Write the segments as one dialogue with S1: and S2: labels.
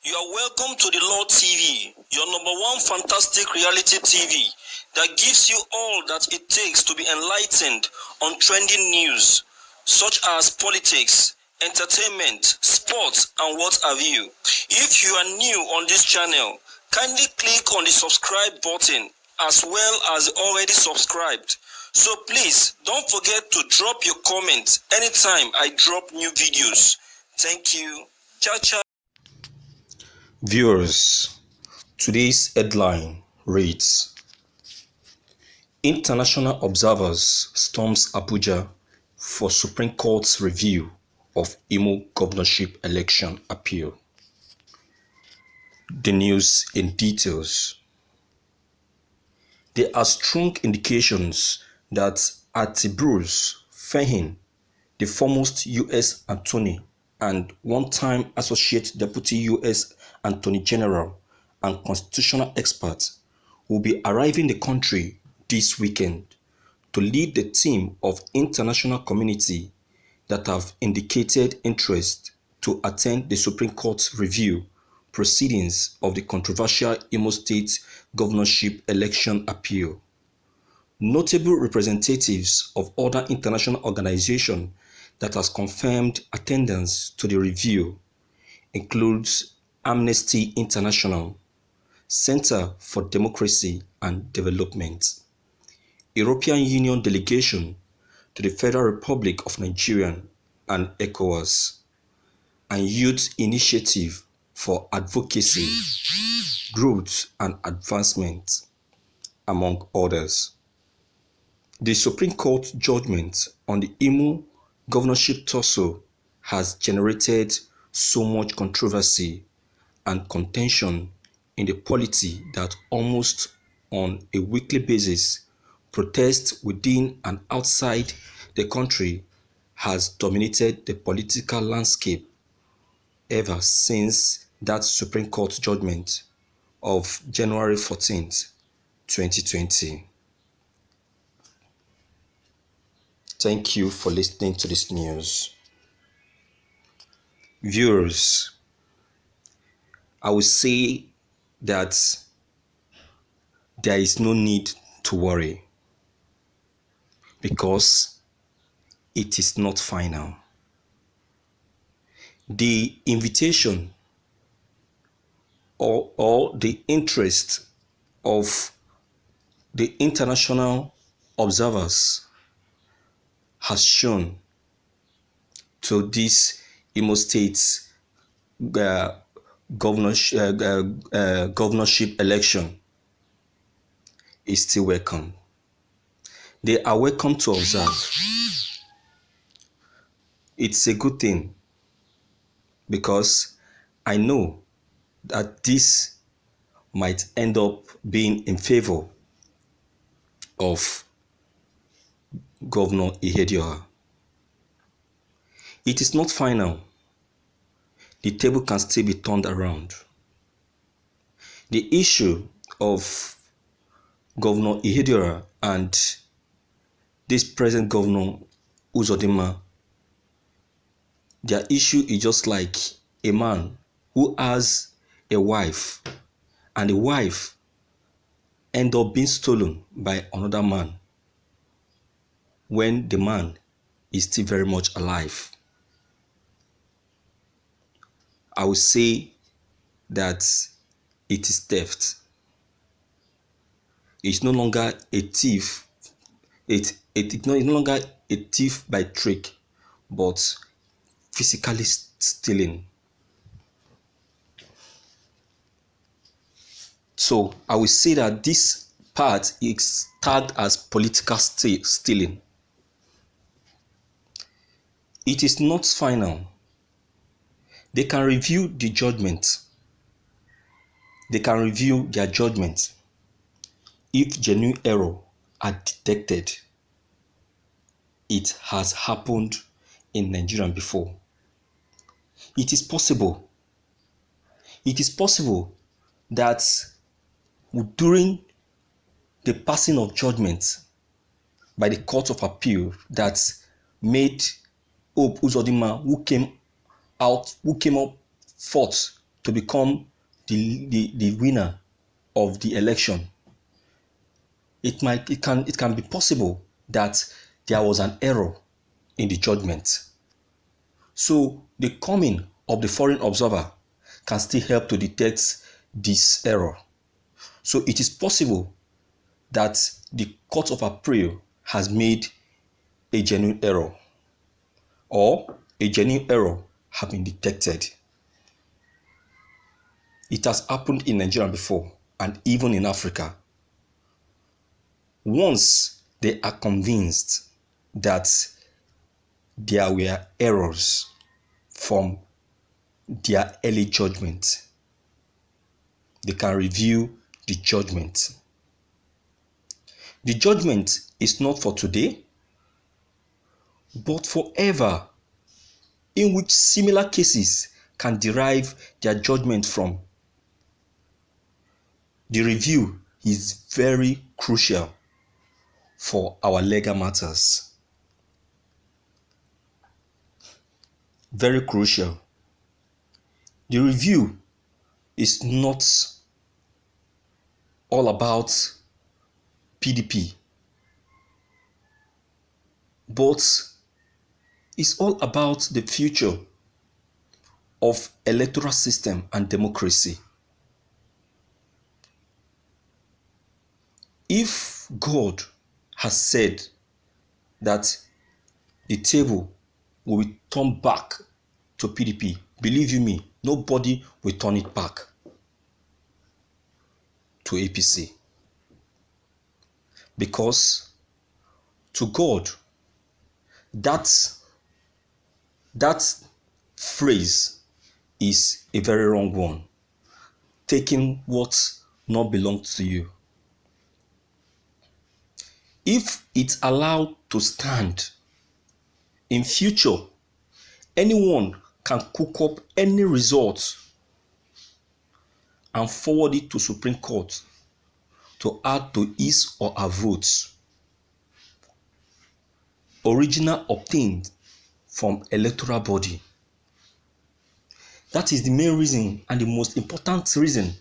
S1: You are welcome to the Lord TV, your number one fantastic reality TV that gives you all that it takes to be enlightened on trending news such as politics, entertainment, sports, and what have you. If you are new on this channel, kindly click on the subscribe button as well as already subscribed. So please don't forget to drop your comments anytime I drop new videos. Thank you. Ciao, ciao.
S2: Viewers, today's headline reads: International observers storms Abuja for Supreme Court's review of Imo governorship election appeal. The news in details. There are strong indications that Bruce Fehin, the foremost U.S. attorney and one-time Associate Deputy U.S. Attorney General and constitutional expert, will be arriving the country this weekend to lead the team of international community that have indicated interest to attend the Supreme Court review proceedings of the controversial Imo State governorship election appeal. Notable representatives of other international organizations that has confirmed attendance to the review includes Amnesty International, Center for Democracy and Development, European Union delegation to the Federal Republic of Nigeria and ECOWAS, and Youth Initiative for Advocacy, Growth and Advancement, among others. The Supreme Court judgment on the Imo governorship tussle has generated so much controversy and contention in the polity that almost on a weekly basis, protests within and outside the country has dominated the political landscape ever since that Supreme Court judgment of January 14th, 2020. Thank you for listening to this news. Viewers, I will say that there is no need to worry because it is not final. The invitation or the interest of the international observers has shown to this Imo State's governorship election is still welcome. They are welcome to observe. It's a good thing because I know that this might end up being in favor of Governor Ihedioha. It is not final. The table can still be turned around. The issue of Governor Ihedioha and this present Governor Uzodinma, their issue is just like a man who has a wife and the wife end up being stolen by another man when the man is still very much alive. I will say that it is theft. It's no longer a thief. It's no longer a thief by trick, but physically stealing. So I will say that this part is tagged as political stealing. It is not final. They can review the judgment. They can review their judgment if genuine error are detected. It has happened in Nigeria before. It is possible. It is possible that during the passing of judgment by the Court of Appeal that made Hope Uzodinma, who came up forth to become the winner of the election, it can be possible that there was an error in the judgment. So the coming of the foreign observer can still help to detect this error. So it is possible that the Court of Appeal has made a genuine error, or a genuine error have been detected. It has happened in Nigeria before, and even in Africa. Once they are convinced that there were errors from their early judgment, they can review the judgment. The judgment is not for today, but forever, in which similar cases can derive their judgment from. The review is very crucial for our legal matters. Very crucial. The review is not all about PDP, but it's all about the future of electoral system and democracy. If God has said that the table will be turned back to PDP, believe you me, nobody will turn it back to APC. Because to God, that phrase is a very wrong one. Taking what not belongs to you. If it's allowed to stand, in future, anyone can cook up any result and forward it to Supreme Court to add to his or her votes original obtained from electoral body. That is the main reason and the most important reason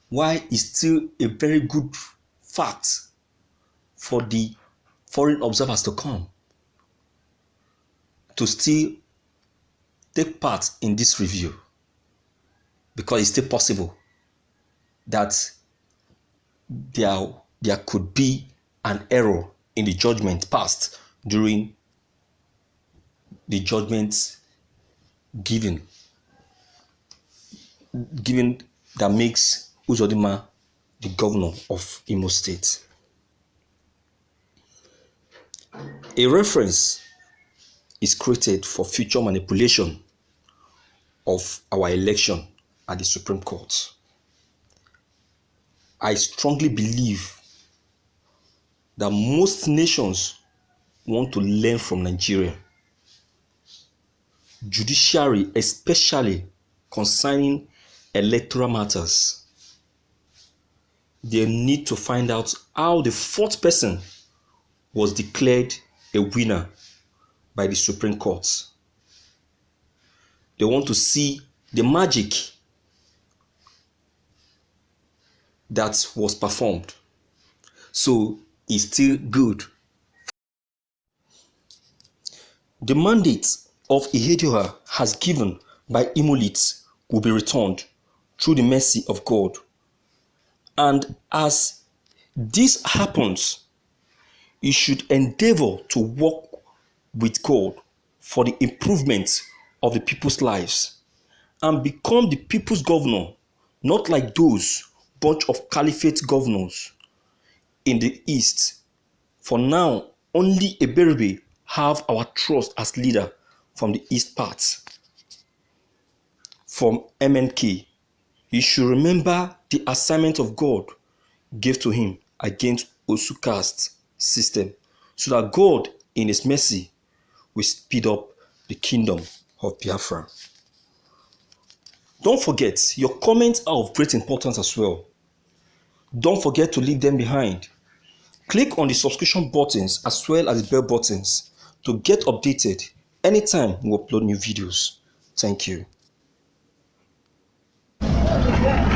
S2: why it's still a very good fact for the foreign observers to come to still take part in this review, because it's still possible that there could be an error in the judgment passed during the judgment given that makes Uzodinma the governor of Imo State. A reference is created for future manipulation of our election at the Supreme Court. I strongly believe that most nations want to learn from Nigeria. Judiciary, especially concerning electoral matters, they need to find out how the fourth person was declared a winner by the Supreme Court. They want to see the magic that was performed. So it's still good. The mandate of Ihedioha has given by Imolit will be returned through the mercy of God. And as this happens, you should endeavor to work with God for the improvement of the people's lives and become the people's governor, not like those bunch of caliphate governors in the east. For now, only Eberebe have our trust as leader from the east part. From MNK, you should remember the assignment of God gave to him against Osuka's system, so that God, in his mercy, will speed up the kingdom of Biafra. Don't forget, your comments are of great importance as well. Don't forget to leave them behind. Click on the subscription buttons as well as the bell buttons to get updated anytime we upload new videos. Thank you.
S3: Yeah.